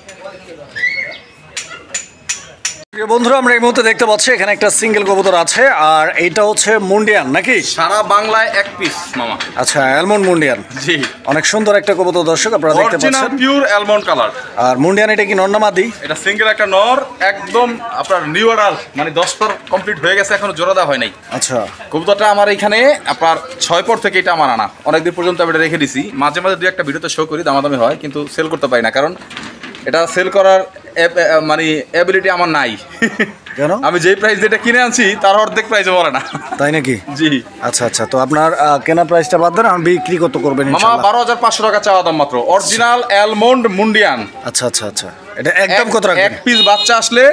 প্রিয় বন্ধুরা, আমরা এই মুহূর্তে দেখতে পাচ্ছি এখানে একটা সিঙ্গেল কবুতর আছে, আর এইটা হচ্ছে মুন্ডিয়ান নাকি? সারা বাংলায় এক পিস মামা। আচ্ছা, অ্যালমন্ড মুন্ডিয়ান। জি, অনেক সুন্দর একটা কবুতর দর্শক, আপনারা দেখতে অরিজিনাল পাচ্ছেন। Pure almond colour. আর মুন্ডিয়ান এটা কি নর না মাদি? এটা সিঙ্গেল একটা নর, একদম আপনার নিউ অর্ডার, মানে 10 পর কমপ্লিট হয়ে গেছে, এখনো জোড়া দেওয়া হয় নাই। আচ্ছা, কবুতরটা আমার এখানে আপনার 6 পর থেকে এটা আমার আনা, অনেকদিন পর্যন্ত আমি এটা রেখে দিছি। মাঝে মাঝে দুই একটা ভিডিওতে শো করি, দামাদামি হয়, কিন্তু সেল করতে পারি না, কারণ এটা সেল করার মানে অ্যাবিলিটি আমার নাই। কেন? আমি যেই প্রাইস যেটা কিনে আনছি তার অর্ধেক প্রাইসে বলে না। তাই নাকি? জি আচ্ছা আচ্ছা, তো আপনার কেনা প্রাইসটা বাদ দেন, আমি বিক্রি কত করবেন মামা? ইনশাআল্লাহ? 12,500 টাকা চাওয়া দাম মাত্র, অরিজিনাল অ্যালমন্ড মুন্ডিয়ান। আচ্ছা আচ্ছা আচ্ছা, এটা একদম কত রাখবেন? এক পিস বাচ্চা আসলে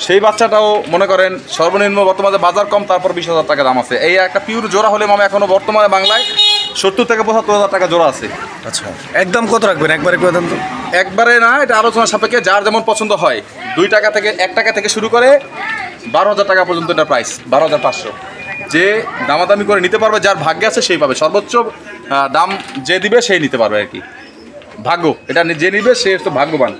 সেই বাচ্চাটাও মনে করেন সর্বনিম্ন বর্তমানে বাজার কম, তারপর 20,000 টাকা দাম আছে। এই একটা পিওর জোড়া হলে মামা এখনো বর্তমানে বাংলায় 70 থেকে 75,000 টাকা জোড়া আছে। আচ্ছা, একদম কত রাখবেন একবারে করে দেন তো? একবারে না, এটা আলোচনা সাপেক্ষে, যার যেমন পছন্দ হয়। 2 টাকা থেকে 1 টাকা থেকে শুরু করে 12,000 টাকা পর্যন্ত এটা প্রাইস, 12,500। যে দামাদামি করে নিতে পারবে, যার ভাগ্যে আছে সেই পাবে। সর্বোচ্চ দাম যে দিবে সেই নিতে পারবে আর কি, ভাগ্য। এটা যে নিবে সে তো ভাগ্যবান।